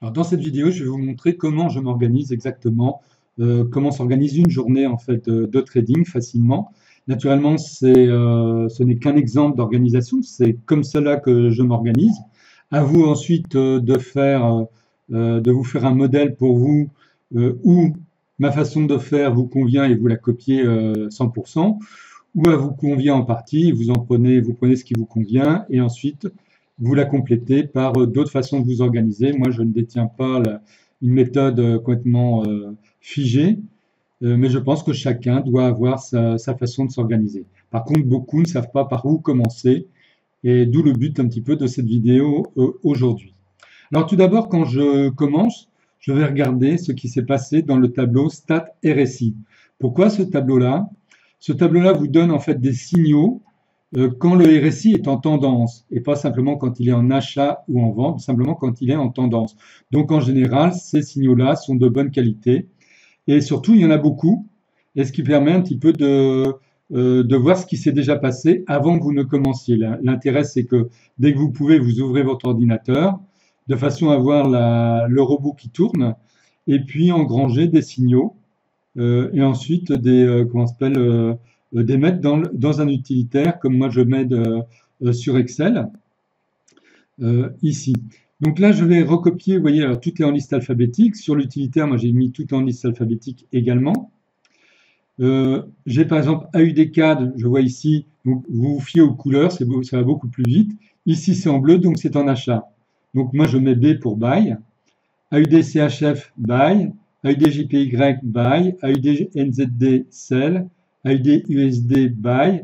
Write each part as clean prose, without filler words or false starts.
Alors dans cette vidéo, je vais vous montrer comment je m'organise exactement, comment s'organise une journée en fait de trading facilement. Naturellement, ce n'est qu'un exemple d'organisation, c'est comme cela que je m'organise. À vous ensuite de vous faire un modèle pour vous où ma façon de faire vous convient et vous la copiez 100%, ou elle vous convient en partie, vous prenez ce qui vous convient et ensuite vous la complétez par d'autres façons de vous organiser. Moi, je ne détiens pas une méthode complètement figée, mais je pense que chacun doit avoir sa façon de s'organiser. Par contre, beaucoup ne savent pas par où commencer, et d'où le but un petit peu de cette vidéo aujourd'hui. Alors tout d'abord, quand je commence, je vais regarder ce qui s'est passé dans le tableau Stat RSI. Pourquoi ce tableau-là? Ce tableau-là vous donne en fait des signaux quand le RSI est en tendance, et pas simplement quand il est en achat ou en vente, simplement quand il est en tendance. Donc en général, ces signaux-là sont de bonne qualité, et surtout, il y en a beaucoup, et ce qui permet un petit peu de voir ce qui s'est déjà passé avant que vous ne commenciez. L'intérêt, c'est que dès que vous pouvez, vous ouvrez votre ordinateur, de façon à voir le robot qui tourne, et puis engranger des signaux, et ensuite comment on s'appelle, des mettre dans un utilitaire, comme moi je mets sur Excel, ici. Donc là, je vais recopier, vous voyez, alors tout est en liste alphabétique. Sur l'utilitaire, moi j'ai mis tout en liste alphabétique également. J'ai par exemple AUDCAD, je vois ici, donc vous vous fiez aux couleurs, ça va beaucoup plus vite. Ici c'est en bleu, donc c'est en achat. Donc moi je mets B pour buy, AUDCHF buy, AUDJPY buy, AUDNZD sell, AUDUSD buy,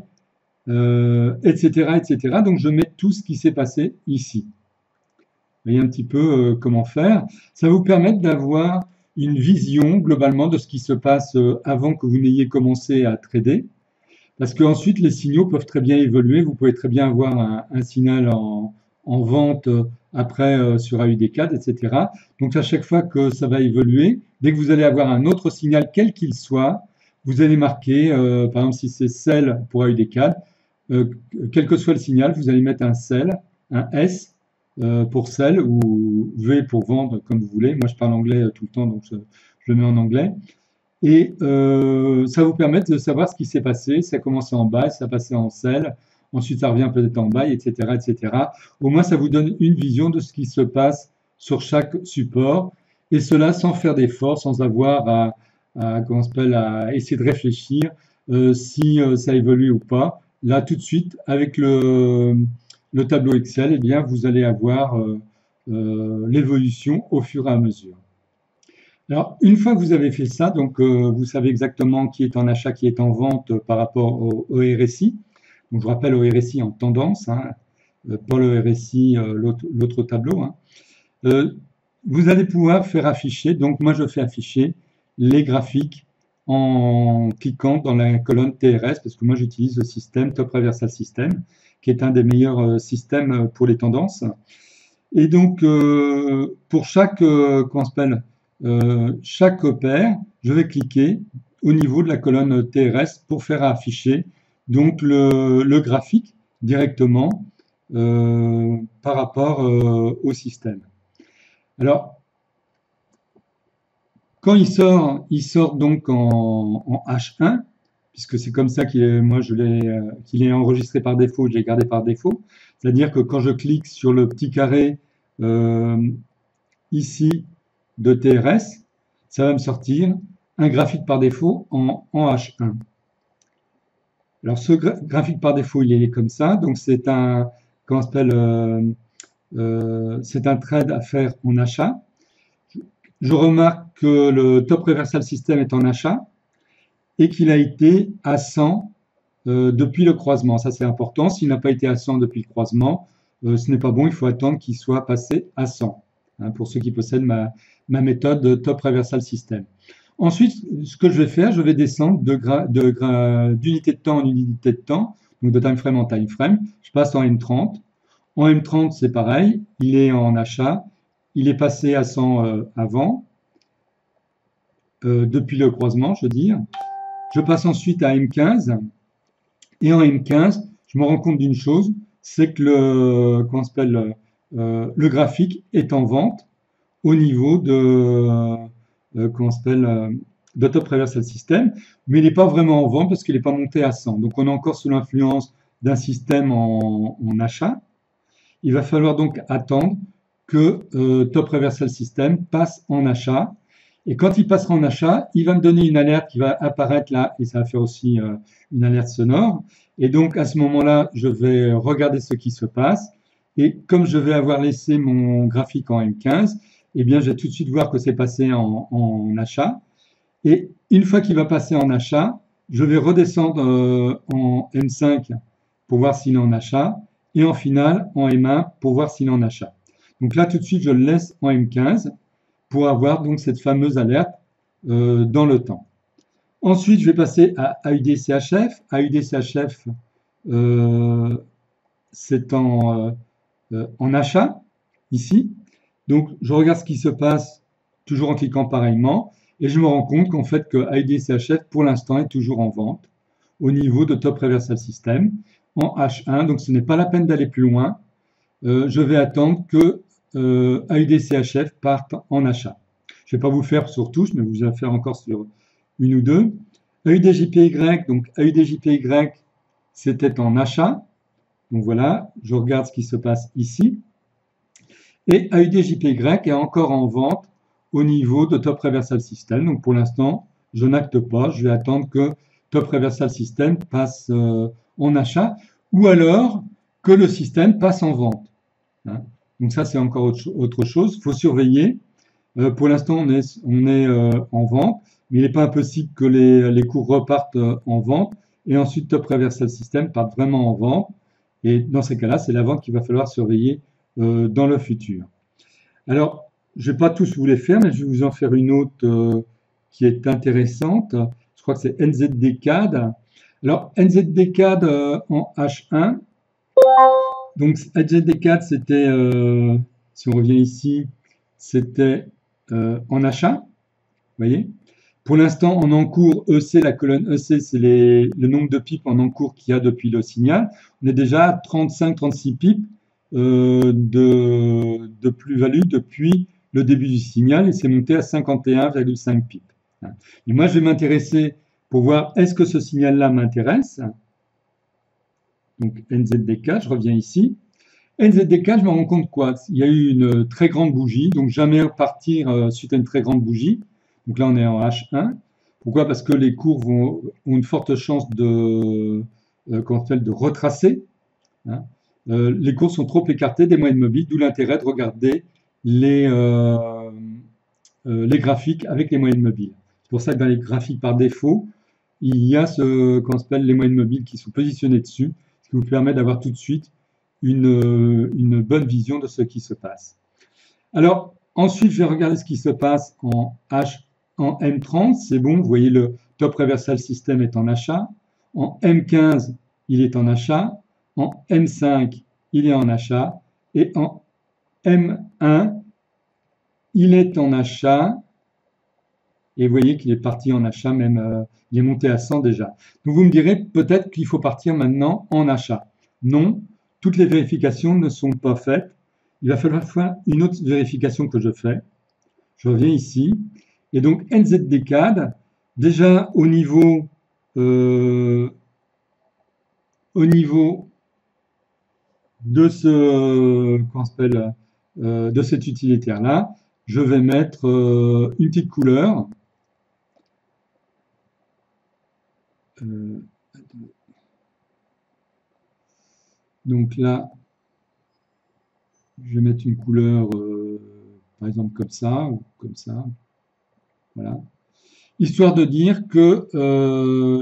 etc., etc. Donc je mets tout ce qui s'est passé ici. Vous voyez un petit peu comment faire. Ça va vous permettre d'avoir une vision globalement de ce qui se passe avant que vous n'ayez commencé à trader. Parce qu'ensuite, les signaux peuvent très bien évoluer. Vous pouvez très bien avoir un signal en vente après sur AUD4, etc. Donc à chaque fois que ça va évoluer, dès que vous allez avoir un autre signal, quel qu'il soit, vous allez marquer, par exemple si c'est sell pour AUD4, quel que soit le signal, vous allez mettre un sell, un S pour sell ou V pour vendre, comme vous voulez. Moi je parle anglais tout le temps, donc je le mets en anglais. Et ça vous permet de savoir ce qui s'est passé. Ça a commencé en bas, ça a passé en sell, ensuite ça revient peut-être en bas, etc., etc. Au moins, ça vous donne une vision de ce qui se passe sur chaque support, et cela sans faire d'efforts, sans avoir comment on s'appelle, à essayer de réfléchir si ça évolue ou pas. Là, tout de suite, avec le tableau Excel, eh bien, vous allez avoir l'évolution au fur et à mesure. Alors, une fois que vous avez fait ça, donc vous savez exactement qui est en achat, qui est en vente par rapport au RSI. Donc, je rappelle au RSI en tendance, hein, pas le RSI, l'autre tableau, hein. Euh, Vous allez pouvoir faire afficher, donc moi je fais afficher les graphiques en cliquant dans la colonne TRS, parce que moi j'utilise le système Top Reversal System, qui est un des meilleurs systèmes pour les tendances. Et donc, pour chaque paire, je vais cliquer au niveau de la colonne TRS pour faire afficher donc le graphique directement par rapport au système. Alors, quand il sort donc en H1, puisque c'est comme ça qu'il est enregistré par défaut, je l'ai gardé par défaut. C'est-à-dire que quand je clique sur le petit carré euh, ici de TRS, ça va me sortir un graphique par défaut en H1. Alors ce graphique par défaut, il est comme ça. Donc c'est un, comment s'appelle, c'est un trade à faire en achat. Je remarque que le top reversal system est en achat et qu'il a été à 100 depuis le croisement. Ça, c'est important. S'il n'a pas été à 100 depuis le croisement, ce n'est pas bon. Il faut attendre qu'il soit passé à 100, hein, pour ceux qui possèdent ma méthode de top reversal system. Ensuite, ce que je vais faire, je vais descendre d'unité de temps en unité de temps, donc de time frame en time frame. Je passe en M30. En M30, c'est pareil. Il est en achat. Il est passé à 100 avant, depuis le croisement, je veux dire. Je passe ensuite à M15. Et en M15, je me rends compte d'une chose, c'est que le graphique est en vente au niveau comment ça s'appelle, de Top Reversal System, mais il n'est pas vraiment en vente parce qu'il n'est pas monté à 100. Donc on est encore sous l'influence d'un système en achat. Il va falloir donc attendre que Top Reversal System passe en achat. Et quand il passera en achat, il va me donner une alerte qui va apparaître là, et ça va faire aussi une alerte sonore. Et donc à ce moment-là, je vais regarder ce qui se passe. Et comme je vais avoir laissé mon graphique en M15, eh bien, je vais tout de suite voir que c'est passé en achat. Et une fois qu'il va passer en achat, je vais redescendre en M5 pour voir s'il est en achat et en finale en M1 pour voir s'il est en achat. Donc là, tout de suite, je le laisse en M15 pour avoir donc cette fameuse alerte dans le temps. Ensuite, je vais passer à AUD-CHF. AUD-CHF, c'est en achat, ici. Donc, je regarde ce qui se passe, toujours en cliquant pareillement, et je me rends compte qu'en fait, que AUD-CHF, pour l'instant, est toujours en vente au niveau de Top Reversal System, en H1, donc ce n'est pas la peine d'aller plus loin. Je vais attendre que AUD-CHF parte en achat. Je ne vais pas vous faire sur tous, mais vous allez faire encore sur une ou deux. AUD-JPY, donc AUD-JPY, c'était en achat. Donc voilà, je regarde ce qui se passe ici. Et AUD-JPY est encore en vente au niveau de Top Reversal System. Donc pour l'instant, je n'acte pas. Je vais attendre que Top Reversal System passe en achat ou alors que le système passe en vente. Hein. Donc ça, c'est encore autre chose. Il faut surveiller. Pour l'instant, on est en vente, mais il n'est pas impossible que les cours repartent en vente et ensuite Top Reversal System parte vraiment en vente. Et dans ces cas-là, c'est la vente qu'il va falloir surveiller dans le futur. Alors, je ne vais pas tous vous les faire, mais je vais vous en faire une autre qui est intéressante. Je crois que c'est NZDCAD. Alors, NZDCAD en H1. Donc, NZDCAD, c'était, si on revient ici, c'était en achat. Vous voyez? Pour l'instant, en encours EC, la colonne EC, c'est le nombre de pipes en encours qu'il y a depuis le signal. On est déjà à 35-36 pipes de plus-value depuis le début du signal et c'est monté à 51,5 pipes. Et moi, je vais m'intéresser pour voir est-ce que ce signal-là m'intéresse. Donc NZDK, je reviens ici. NZDK, je me rends compte quoi? Il y a eu une très grande bougie, donc jamais repartir suite à une très grande bougie. Donc là, on est en H1. Pourquoi? Parce que les cours ont une forte chance de retracer. Hein. Les cours sont trop écartés des moyennes mobiles, d'où l'intérêt de regarder les graphiques avec les moyennes mobiles. C'est pour ça que dans les graphiques par défaut, il y a les moyennes mobiles qui sont positionnées dessus, ce qui vous permet d'avoir tout de suite une bonne vision de ce qui se passe. Alors, ensuite, je vais regarder ce qui se passe en M30. C'est bon, vous voyez le Top Reversal System est en achat. En M15, il est en achat. En M5, il est en achat. Et en M1, il est en achat. Et vous voyez qu'il est parti en achat, même il est monté à 100 déjà. Donc vous me direz peut-être qu'il faut partir maintenant en achat. Non, toutes les vérifications ne sont pas faites. Il va falloir faire une autre vérification que je fais. Je reviens ici. Et donc NZDCAD, déjà au niveau de de cet utilitaire-là, je vais mettre une petite couleur. Donc là, je vais mettre une couleur, par exemple comme ça, ou comme ça. Voilà. Histoire de dire que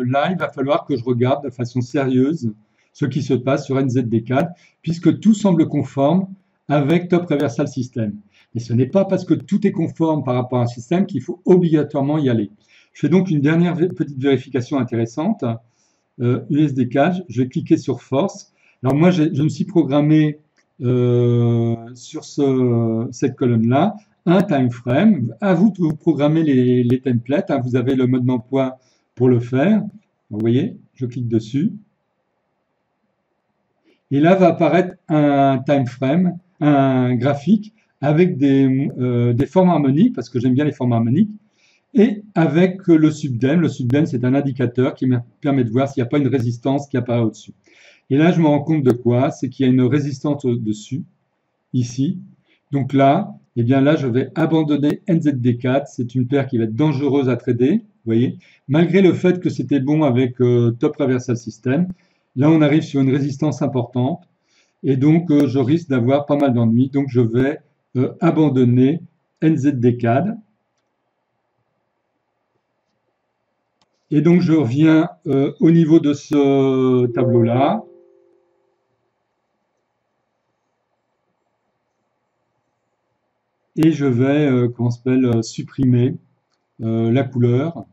là, il va falloir que je regarde de façon sérieuse ce qui se passe sur NZDCAD, puisque tout semble conforme avec Top Reversal System. Mais ce n'est pas parce que tout est conforme par rapport à un système qu'il faut obligatoirement y aller. Je fais donc une dernière petite vérification intéressante. USDCAD, je vais cliquer sur Force. Alors moi, je me suis programmé sur cette colonne-là un time frame. À vous de vous programmer les templates. Hein, vous avez le mode d'emploi pour le faire. Vous voyez, je clique dessus. Et là va apparaître un time frame, un graphique avec des formes harmoniques, parce que j'aime bien les formes harmoniques, et avec le subdem. Le subdem, c'est un indicateur qui me permet de voir s'il n'y a pas une résistance qui apparaît au-dessus. Et là, je me rends compte de quoi? C'est qu'il y a une résistance au-dessus, ici. Donc là, eh bien là, je vais abandonner NZD4. C'est une paire qui va être dangereuse à trader, vous voyez, malgré le fait que c'était bon avec Top Reversal System. Là, on arrive sur une résistance importante et donc je risque d'avoir pas mal d'ennuis. Donc, je vais abandonner NZD4. Et donc, je reviens au niveau de ce tableau-là. Et je vais, comment s'appelle, supprimer la couleur,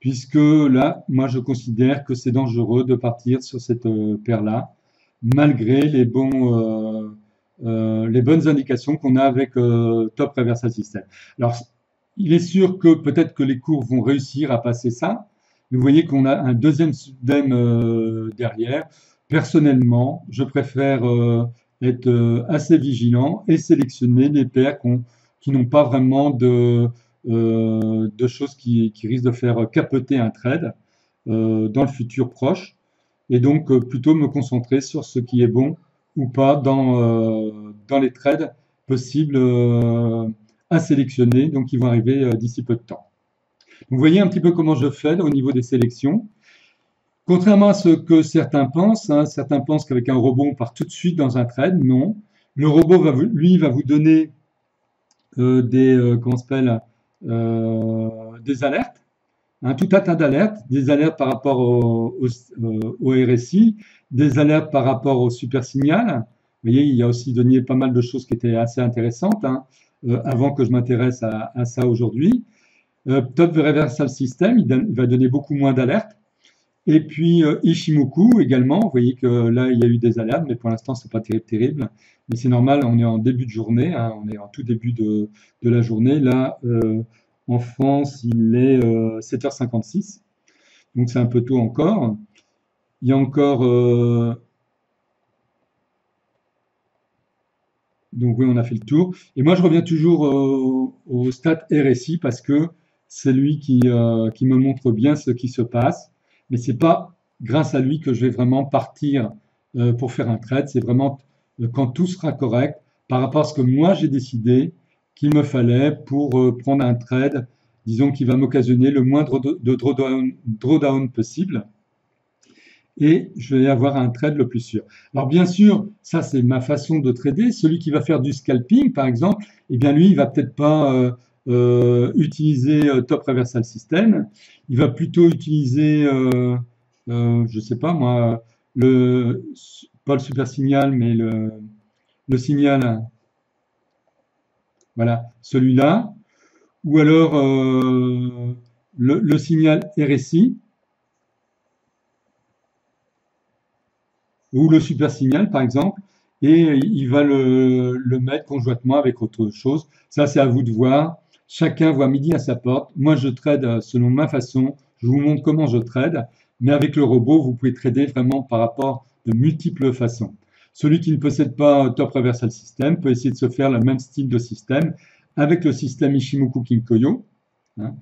puisque là, moi, je considère que c'est dangereux de partir sur cette paire-là, malgré les bonnes indications qu'on a avec Top Reversal System. Alors, il est sûr que peut-être que les cours vont réussir à passer ça, mais vous voyez qu'on a un deuxième subdem derrière. Personnellement, je préfère être assez vigilant et sélectionner les paires qui n'ont pas vraiment de choses qui risquent de faire capoter un trade dans le futur proche, et donc plutôt me concentrer sur ce qui est bon ou pas dans les trades possibles à sélectionner, donc qui vont arriver d'ici peu de temps. Vous voyez un petit peu comment je fais au niveau des sélections. Contrairement à ce que certains pensent, hein, certains pensent qu'avec un robot, on part tout de suite dans un trade. Non. Le robot, lui, va vous donner comment s'appelle, des alertes, hein, tout un tas d'alertes, des alertes par rapport au RSI, des alertes par rapport au super signal. Vous voyez, il y a aussi donné pas mal de choses qui étaient assez intéressantes, hein, avant que je m'intéresse à ça aujourd'hui. Top Reversal System, il va donner beaucoup moins d'alertes. Et puis Ishimoku également, vous voyez que là il y a eu des alertes, mais pour l'instant c'est pas terrible. Mais c'est normal, on est en début de journée, hein, on est en tout début de la journée. Là, en France, il est 7h56, donc c'est un peu tôt encore. Il y a encore, donc oui, on a fait le tour. Et moi je reviens toujours au stat RSI parce que c'est lui qui me montre bien ce qui se passe. Mais c'est pas grâce à lui que je vais vraiment partir pour faire un trade. C'est vraiment quand tout sera correct par rapport à ce que moi j'ai décidé qu'il me fallait pour prendre un trade, disons, qui va m'occasionner le moindre de drawdown possible. Et je vais avoir un trade le plus sûr. Alors bien sûr, ça c'est ma façon de trader. Celui qui va faire du scalping, par exemple, eh bien lui, il va peut-être pas utiliser Top Reversal System. Il va plutôt utiliser, je sais pas moi, pas le super signal, mais le signal, voilà, celui-là, ou alors le signal RSI, ou le super signal par exemple, et il va le mettre conjointement avec autre chose. Ça, c'est à vous de voir. Chacun voit midi à sa porte. Moi, je trade selon ma façon. Je vous montre comment je trade. Mais avec le robot, vous pouvez trader vraiment par rapport de multiples façons. Celui qui ne possède pas Top Reversal System peut essayer de se faire le même style de système avec le système Ishimoku Kinkoyo. Hein.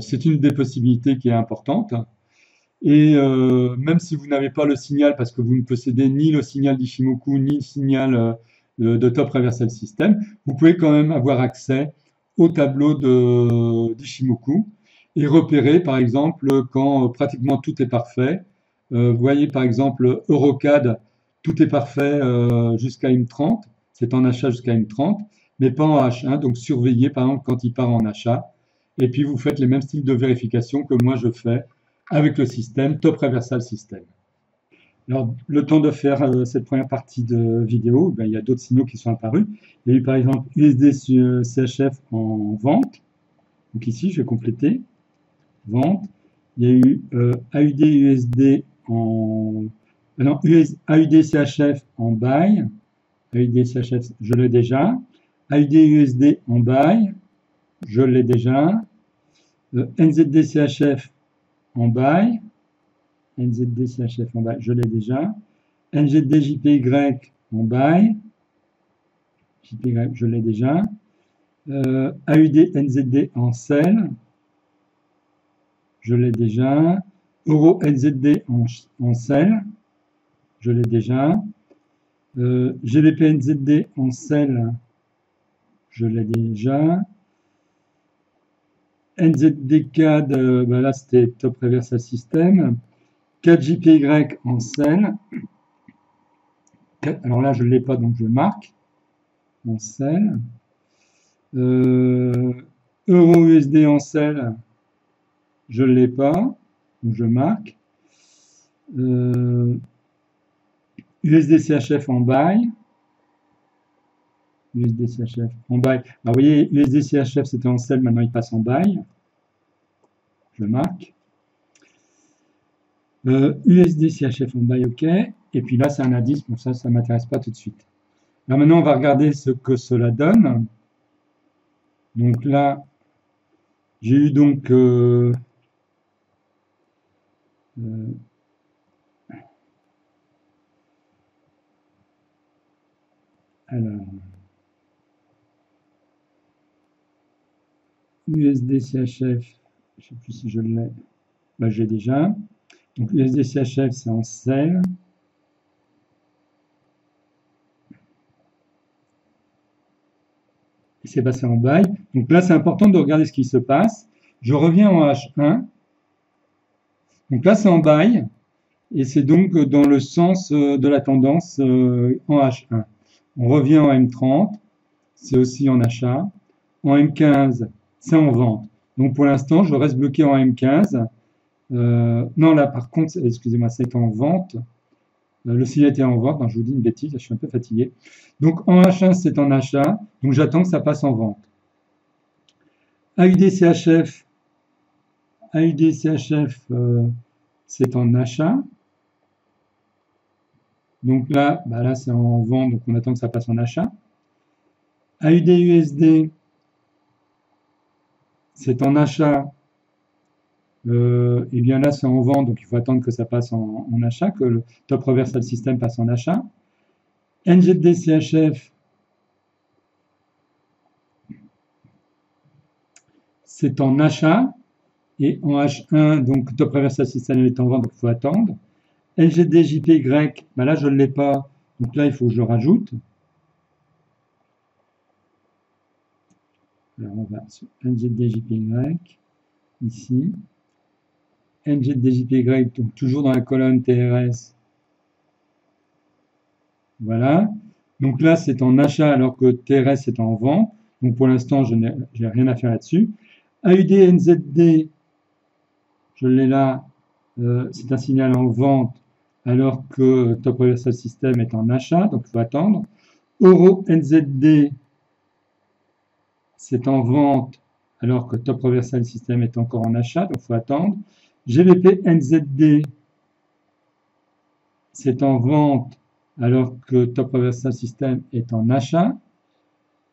C'est une des possibilités qui est importante. Et même si vous n'avez pas le signal, parce que vous ne possédez ni le signal d'Ishimoku, ni le signal de Top Reversal System, vous pouvez quand même avoir accès au tableau d'Ishimoku et repérer, par exemple, quand pratiquement tout est parfait. Vous voyez, par exemple, Eurocad, tout est parfait jusqu'à M30, c'est en achat jusqu'à M30, mais pas en H1, donc surveillez, par exemple, quand il part en achat. Et puis, vous faites les mêmes styles de vérification que moi je fais avec le système Top Reversal System. Alors, le temps de faire cette première partie de vidéo, ben, il y a d'autres signaux qui sont apparus. Il y a eu par exemple USD CHF en vente. Donc ici, je vais compléter. Vente. Il y a eu AUD USD en... non, AUD CHF en buy. AUD CHF, je l'ai déjà. AUD USD en buy, je l'ai déjà. NZD CHF en buy. NZD CHF en buy, je l'ai déjà. NZD JPY en buy. JPY, je l'ai déjà. AUD, NZD en sel, je l'ai déjà. Euro, NZD en sel, je l'ai déjà. GBP, NZD en sel, je l'ai déjà. NZD CAD, ben là c'était Top Reversal System. 4 JPY en sel. Alors là je ne l'ai pas donc je marque en sel. Euro USD en sel, je ne l'ai pas, donc je marque. USD CHF en buy. USD CHF en buy. Alors vous voyez, USD CHF c'était en sell, maintenant il passe en buy. Je marque. USD CHF en buy, ok. Et puis là c'est un indice, bon ça ne m'intéresse pas tout de suite. Alors maintenant on va regarder ce que cela donne. Donc là, j'ai eu donc alors USD CHF, je ne sais plus si je l'ai, bah, j'ai déjà. Donc USD CHF c'est en sell. Et c'est passé en buy. Donc là c'est important de regarder ce qui se passe. Je reviens en H1. Donc là c'est en buy. Et c'est donc dans le sens de la tendance en H1. On revient en M30, c'est aussi en achat. En M15, c'est en vente. Donc pour l'instant, je reste bloqué en M15. Non, là par contre, excusez-moi, c'est en vente. Le signal était en vente. Non, je vous dis une bêtise, je suis un peu fatigué. Donc en H1, c'est en achat. Donc j'attends que ça passe en vente. AUD CHF, c'est en achat. Donc là, bah là c'est en vente, donc on attend que ça passe en achat. AUD USD, c'est en achat. Et bien là c'est en vente, donc il faut attendre que ça passe en achat, que le Top Reversal System passe en achat. NZD CHF, c'est en achat. Et en H1, donc Top Reversal System est en vente, donc il faut attendre. LGD JPY, ben là je ne l'ai pas, donc là il faut que je rajoute. Alors on va sur NZD JPY, ici. NZD JPY, donc toujours dans la colonne TRS. Voilà. Donc là c'est en achat alors que TRS est en vente. Donc pour l'instant je n'ai rien à faire là-dessus. AUD NZD, je l'ai là, c'est un signal en vente alors que Top Reversal System est en achat, donc il faut attendre. Euro NZD, c'est en vente alors que Top Reversal System est encore en achat, donc il faut attendre. GBP NZD, c'est en vente alors que Top Reversal System est en achat.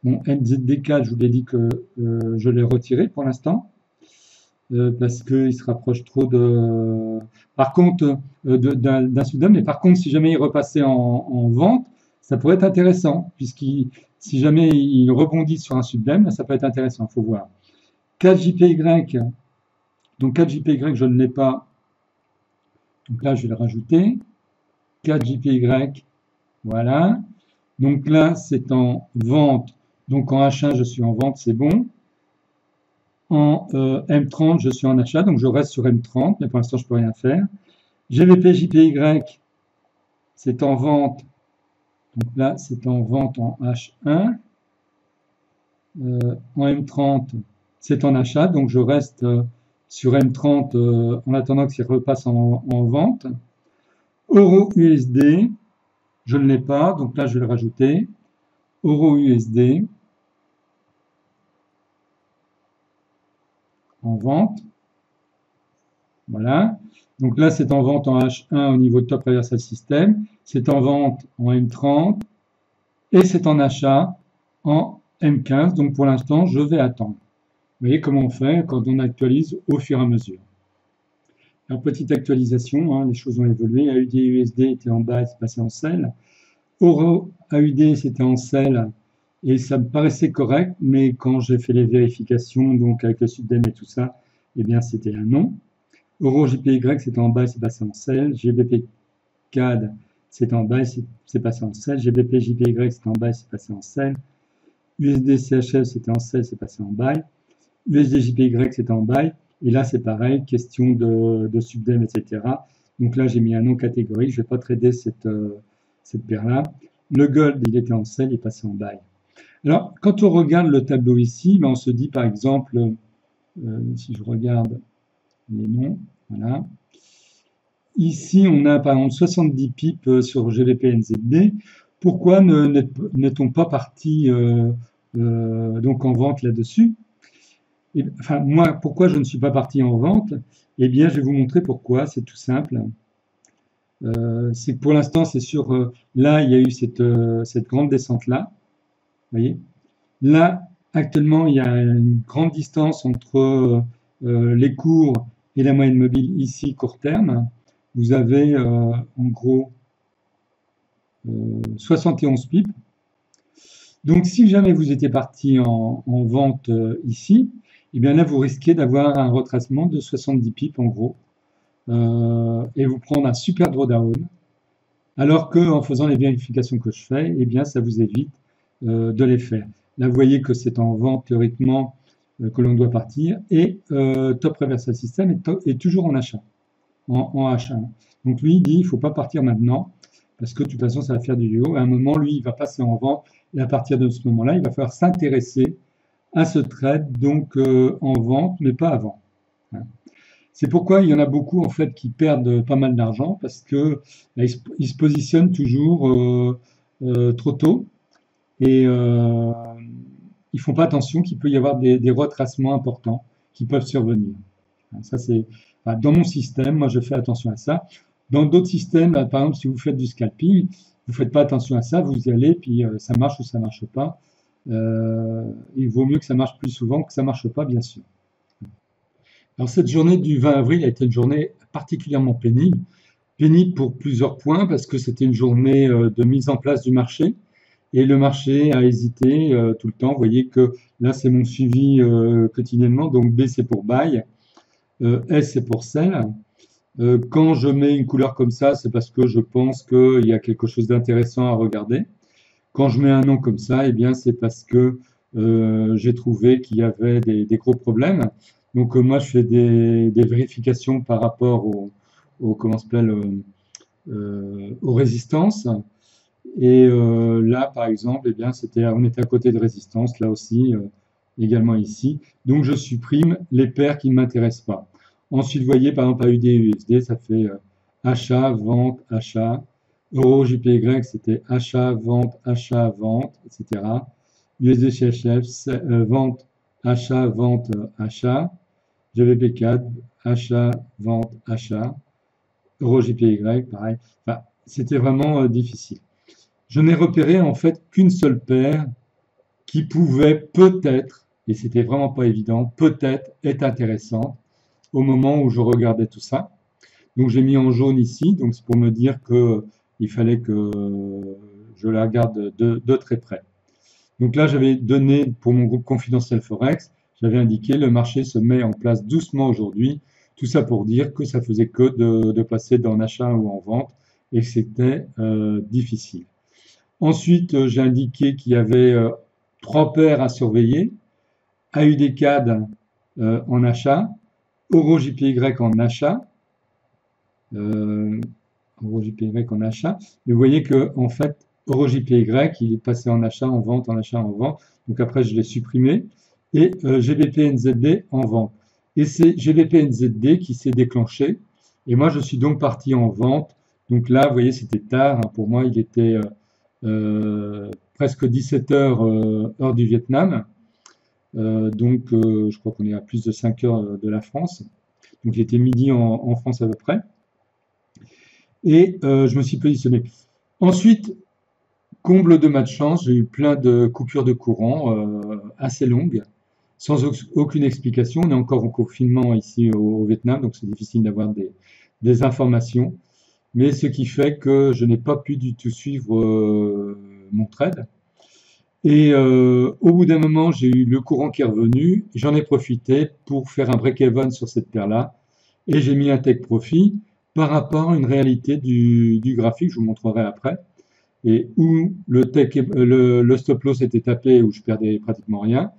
Bon, NZD4, je vous l'ai dit que je l'ai retiré pour l'instant. Parce qu'il se rapproche trop de. Par contre, d'un Sudam, mais par contre, si jamais il repassait en vente, ça pourrait être intéressant, si jamais il rebondit sur un Sudam, ça peut être intéressant, il faut voir. 4 JPY, donc 4 JPY, je ne l'ai pas, donc là, je vais le rajouter. 4 JPY, voilà. Donc là, c'est en vente, donc en H1, je suis en vente, c'est bon. En M30, je suis en achat, donc je reste sur M30, mais pour l'instant, je ne peux rien faire. GBP JPY, c'est en vente, donc là, c'est en vente en H1. En M30, c'est en achat, donc je reste sur M30 en attendant que ça repasse en vente. Euro USD, je ne l'ai pas, donc là, je vais le rajouter. Euro USD, en vente. Voilà. Donc là, c'est en vente en H1 au niveau de Top Reversal System. C'est en vente en M30. Et c'est en achat en M15. Donc pour l'instant, je vais attendre. Vous voyez comment on fait quand on actualise au fur et à mesure. Alors, petite actualisation, hein, les choses ont évolué. AUD USD était en bas, c'est passé en sell. Euro AUD, c'était en sell. et ça me paraissait correct, mais quand j'ai fait les vérifications, donc avec le Sudem et tout ça, eh bien c'était un non. Euro JPY, c'était en bas et c'est passé en sell. GBP CAD, c'était en bas et c'est passé en sell. GBP JPY, c'était en bas et c'est passé en sell. USD CHF, c'était en sell, c'est passé en buy. USD JPY, c'était en buy. Et là, c'est pareil, question de Subdem, etc. Donc là, j'ai mis un non catégorique. Je ne vais pas trader cette paire-là. Le gold, il était en sell, il est passé en buy. Alors, quand on regarde le tableau ici, ben, on se dit par exemple, si je regarde les noms, voilà. Ici, on a par exemple 70 pips sur GBP NZD. Pourquoi n'est-on pas parti donc en vente là-dessus? Enfin, moi, pourquoi je ne suis pas parti en vente? Eh bien, je vais vous montrer pourquoi. C'est tout simple. C'est que pour l'instant, c'est sur là, il y a eu cette grande descente-là. Vous voyez? Là, actuellement, il y a une grande distance entre les cours et la moyenne mobile ici, court terme. Vous avez en gros 71 pips. Donc, si jamais vous étiez parti en vente ici, eh bien là, vous risquez d'avoir un retracement de 70 pips en gros et vous prendre un super drawdown. Alors qu'en faisant les vérifications que je fais, eh bien, ça vous évite de les faire. Là, vous voyez que c'est en vente théoriquement que l'on doit partir et Top Reversal System est toujours en achat, en H1. Donc lui, il dit il ne faut pas partir maintenant parce que de toute façon, ça va faire du yo. À un moment, lui, il va passer en vente et à partir de ce moment-là, il va falloir s'intéresser à ce trade, donc en vente, mais pas avant. C'est pourquoi il y en a beaucoup en fait qui perdent pas mal d'argent parce que là, ils se positionnent toujours trop tôt et ils font pas attention qu'il peut y avoir des retracements importants qui peuvent survenir. Ça c'est dans mon système, moi je fais attention à ça. Dans d'autres systèmes, par exemple, si vous faites du scalping, vous faites pas attention à ça, vous y allez, puis ça marche ou ça marche pas. Il vaut mieux que ça marche plus souvent que ça marche pas, bien sûr. Alors cette journée du 20 avril a été une journée particulièrement pénible. Pénible pour plusieurs points, parce que c'était une journée de mise en place du marché. Et le marché a hésité tout le temps. Vous voyez que là, c'est mon suivi quotidiennement. Donc B, c'est pour buy. S, c'est pour sell. Quand je mets une couleur comme ça, c'est parce que je pense qu'il y a quelque chose d'intéressant à regarder. Quand je mets un nom comme ça, eh bien, c'est parce que j'ai trouvé qu'il y avait des gros problèmes. Donc moi, je fais des vérifications par rapport comment s'appelle, aux résistances. Et là, par exemple, eh bien, on était à côté de résistance, là aussi, également ici. Donc je supprime les paires qui ne m'intéressent pas. Ensuite, vous voyez, par exemple, AUD et USD, ça fait achat, vente, achat. Euro JPY, c'était achat, vente, etc. USD CHF, vente, achat, achat. GBP4, achat, vente, achat. Euro JPY, pareil. Enfin, c'était vraiment difficile. Je n'ai repéré en fait qu'une seule paire qui pouvait peut-être, et c'était vraiment pas évident, peut-être être intéressante au moment où je regardais tout ça. Donc j'ai mis en jaune ici, donc c'est pour me dire que il fallait que je la regarde de très près. Donc là, j'avais donné pour mon groupe confidentiel Forex, j'avais indiqué le marché se met en place doucement aujourd'hui. Tout ça pour dire que ça faisait que de passer dans l'achat ou en vente et que c'était difficile. Ensuite, j'ai indiqué qu'il y avait trois paires à surveiller. AUD CAD en achat, Euro JPY en achat, Euro JPY en achat. Mais vous voyez que en fait, Euro JPY, il est passé en achat, en vente, en achat, en vente. Donc après, je l'ai supprimé. Et GBP NZD en vente. Et c'est GBP NZD qui s'est déclenché. Et moi, je suis donc parti en vente. Donc là, vous voyez, c'était tard. Hein. Pour moi, il était presque 17 heures heure du Vietnam. Donc, je crois qu'on est à plus de 5 heures de la France. Donc, il était midi en France à peu près. Et je me suis positionné. Ensuite, comble de malchance, j'ai eu plein de coupures de courant assez longues, sans aucune explication. On est encore en confinement ici au Vietnam, donc c'est difficile d'avoir des informations. Mais ce qui fait que je n'ai pas pu du tout suivre mon trade. Et au bout d'un moment, j'ai eu le courant qui est revenu. J'en ai profité pour faire un break-even sur cette paire-là. Et j'ai mis un take profit par rapport à une réalité du graphique, je vous montrerai après, et où le stop loss était tapé, où je perdais pratiquement rien,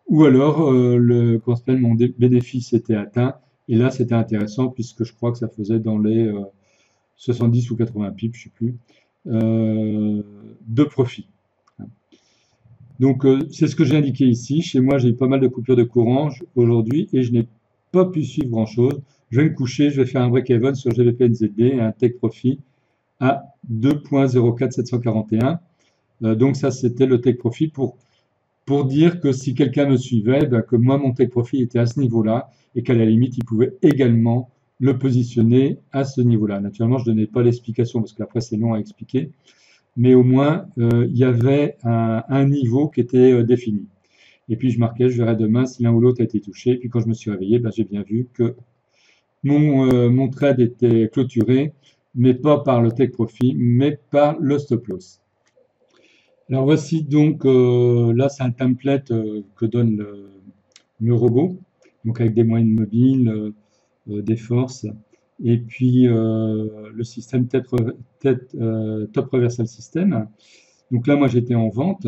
ou alors comment ça s'appelle, mon bénéfice était atteint. Et là, c'était intéressant puisque je crois que ça faisait dans les 70 ou 80 pips, je sais plus, de profit. Donc, c'est ce que j'ai indiqué ici. Chez moi, j'ai eu pas mal de coupures de courant aujourd'hui et je n'ai pas pu suivre grand-chose. Je vais me coucher, je vais faire un break-even sur GBP/NZD et un take profit à 2.04741. Donc, ça, c'était le take profit pour dire que si quelqu'un me suivait, ben, que moi, mon take profit était à ce niveau-là et qu'à la limite, il pouvait également le positionner à ce niveau-là. Naturellement, je ne donnais pas l'explication parce qu'après, c'est long à expliquer, mais au moins, il y avait un niveau qui était défini. Et puis, je marquais, je verrai demain si l'un ou l'autre a été touché. Et puis, quand je me suis réveillé, ben, j'ai bien vu que mon trade était clôturé, mais pas par le take profit, mais par le stop loss. Alors voici donc, là c'est un template que donne le robot, donc avec des moyennes mobiles, des forces, et puis le système top reversal system. Donc là moi j'étais en vente.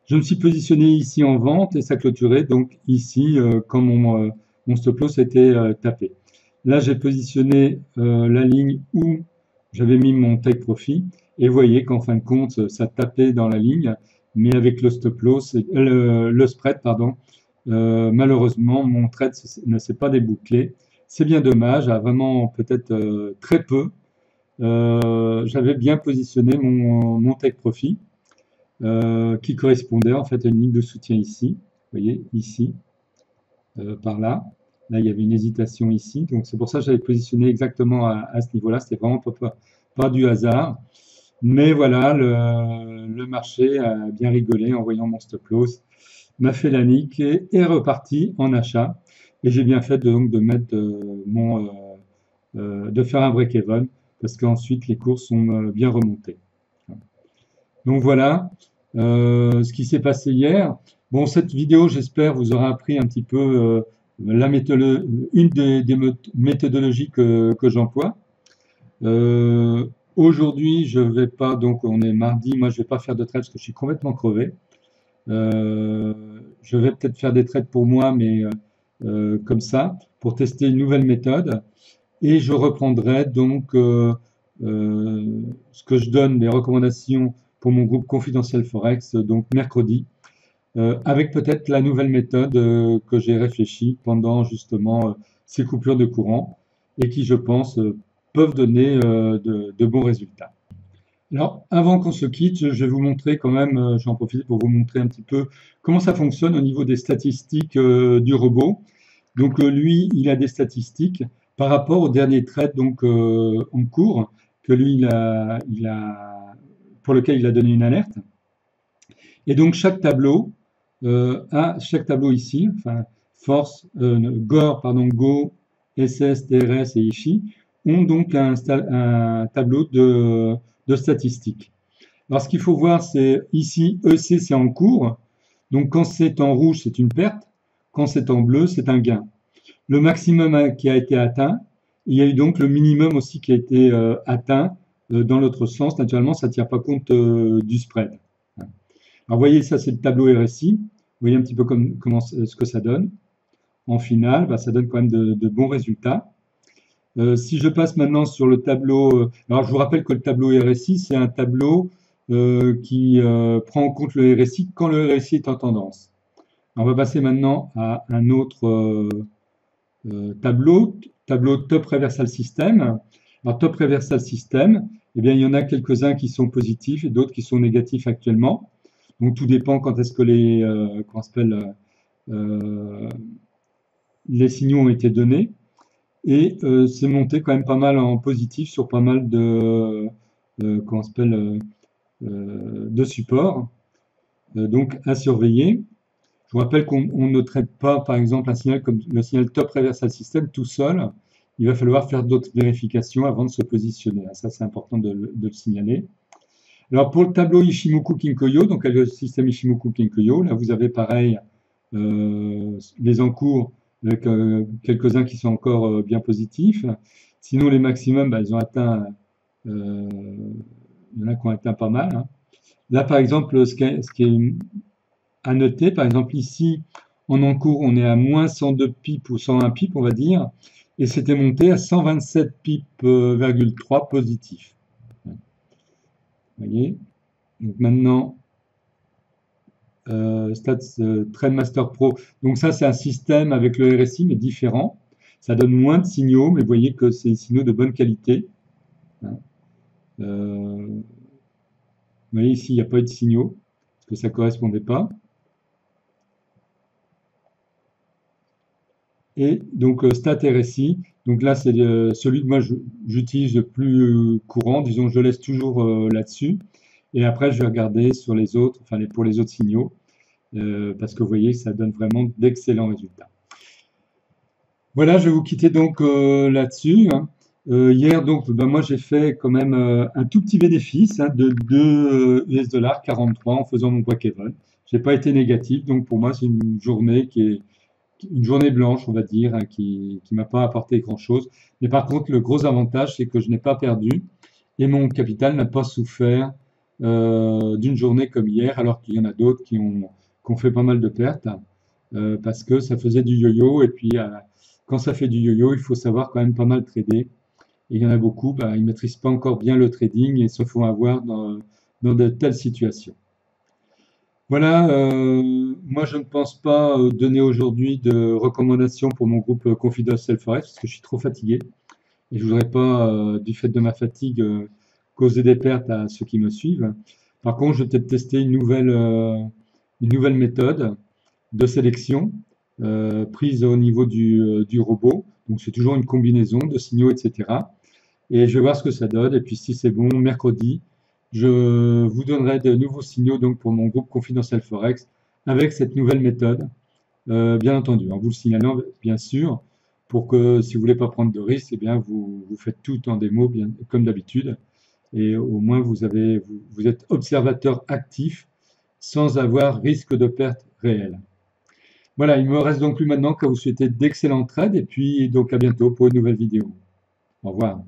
Je me suis positionné ici en vente et ça clôturait donc ici quand mon stop loss était tapé. Là j'ai positionné la ligne où j'avais mis mon take profit et vous voyez qu'en fin de compte ça tapait dans la ligne, mais avec le stop loss, le spread pardon, malheureusement mon trade ne s'est pas débouclé. C'est bien dommage, à vraiment peut-être très peu. J'avais bien positionné mon take profit qui correspondait en fait à une ligne de soutien ici, vous voyez, ici, par là. Là, il y avait une hésitation ici, donc c'est pour ça que j'avais positionné exactement à ce niveau-là, c'était vraiment pas du hasard. Mais voilà, le marché a bien rigolé en voyant mon stop loss, m'a fait la nique et est reparti en achat. Et j'ai bien fait donc de mettre de faire un break-even parce qu'ensuite les cours sont bien remontés. Donc voilà ce qui s'est passé hier. Bon, cette vidéo, j'espère, vous aura appris un petit peu une des méthodologies que j'emploie. Aujourd'hui, je vais pas, donc on est mardi, moi je vais pas faire de trade parce que je suis complètement crevé. Je vais peut-être faire des trades pour moi, mais comme ça, pour tester une nouvelle méthode. Et je reprendrai donc ce que je donne, les recommandations pour mon groupe confidentiel Forex, donc mercredi, avec peut-être la nouvelle méthode que j'ai réfléchi pendant justement ces coupures de courant et qui, je pense, peuvent donner de bons résultats. Alors, avant qu'on se quitte, je vais vous montrer quand même, j'en profite pour vous montrer un petit peu comment ça fonctionne au niveau des statistiques du robot. Donc, lui, il a des statistiques par rapport au dernier trade donc, en cours, que lui, pour lequel il a donné une alerte. Et donc, chaque tableau ici, enfin, Force, Go, SS, TRS et IFI, ont donc un tableau de statistiques. Alors, ce qu'il faut voir, c'est ici, EC, c'est en cours. Donc, quand c'est en rouge, c'est une perte. Quand c'est en bleu, c'est un gain. Le maximum qui a été atteint, il y a eu donc le minimum aussi qui a été atteint dans l'autre sens. Naturellement, ça ne tient pas compte du spread. Alors, vous voyez, ça, c'est le tableau RSI. Vous voyez un petit peu ce que ça donne. En finale, bah, ça donne quand même de bons résultats. Si je passe maintenant sur le tableau, alors je vous rappelle que le tableau RSI, c'est un tableau qui prend en compte le RSI quand le RSI est en tendance. On va passer maintenant à un autre tableau Top Reversal System. Alors Top Reversal System, eh bien, il y en a quelques-uns qui sont positifs et d'autres qui sont négatifs actuellement. Donc tout dépend quand est-ce que les signaux ont été donnés. Et c'est monté quand même pas mal en positif sur pas mal de supports. Donc à surveiller. Je vous rappelle qu'on ne traite pas, par exemple, un signal comme le signal Top Reversal System tout seul. Il va falloir faire d'autres vérifications avant de se positionner. Ça, c'est important de le signaler. Alors pour le tableau Ishimoku Kinkoyo, donc le système Ishimoku Kinkoyo, là vous avez pareil les encours avec quelques-uns qui sont encore bien positifs. Sinon les maximums, bah, ils ont atteint, euh, il y en a qui ont atteint pas mal, hein. Là par exemple, ce qui est à noter, par exemple ici en encours, on est à moins 102 pips ou 101 pips, on va dire, et c'était monté à 127 pips,3 positifs. Vous voyez? Donc maintenant, Stats Trendmaster Pro. Donc ça, c'est un système avec le RSI, mais différent. Ça donne moins de signaux, mais vous voyez que c'est des signaux de bonne qualité, hein. Vous voyez ici, il n'y a pas eu de signaux, parce que ça ne correspondait pas. Et donc Stat RSI, donc là c'est celui que moi j'utilise le plus courant, disons je laisse toujours là-dessus. Et après je vais regarder sur les autres, enfin pour les autres signaux, parce que vous voyez ça donne vraiment d'excellents résultats. Voilà, je vais vous quitter donc là-dessus, hein. Hier, donc, ben, moi j'ai fait quand même un tout petit bénéfice, hein, de 2 US$ 43 en faisant mon break-even. J'ai pas été négatif, donc pour moi c'est une journée qui est une journée blanche, on va dire, hein, qui m'a pas apporté grand-chose. Mais par contre, le gros avantage, c'est que je n'ai pas perdu et mon capital n'a pas souffert d'une journée comme hier, alors qu'il y en a d'autres qui ont fait pas mal de pertes, parce que ça faisait du yo-yo. Et puis, quand ça fait du yo-yo, il faut savoir quand même pas mal trader. Et il y en a beaucoup, bah, ils ne maîtrisent pas encore bien le trading et se font avoir dans de telles situations. Voilà, moi je ne pense pas donner aujourd'hui de recommandations pour mon groupe Confidential Forex parce que je suis trop fatigué et je voudrais pas, du fait de ma fatigue, causer des pertes à ceux qui me suivent. Par contre, je vais peut-être tester une nouvelle méthode de sélection prise au niveau du robot. Donc c'est toujours une combinaison de signaux, etc. Et je vais voir ce que ça donne. Et puis si c'est bon, mercredi, je vous donnerai de nouveaux signaux donc pour mon groupe Confidentiel Forex avec cette nouvelle méthode, bien entendu, en vous le signalant bien sûr, pour que si vous voulez pas prendre de risques, eh bien vous faites tout en démo bien comme d'habitude, et au moins vous êtes observateur actif sans avoir risque de perte réelle. Voilà, il me reste donc plus maintenant qu'à vous souhaiter d'excellents trades et puis donc à bientôt pour une nouvelle vidéo. Au revoir.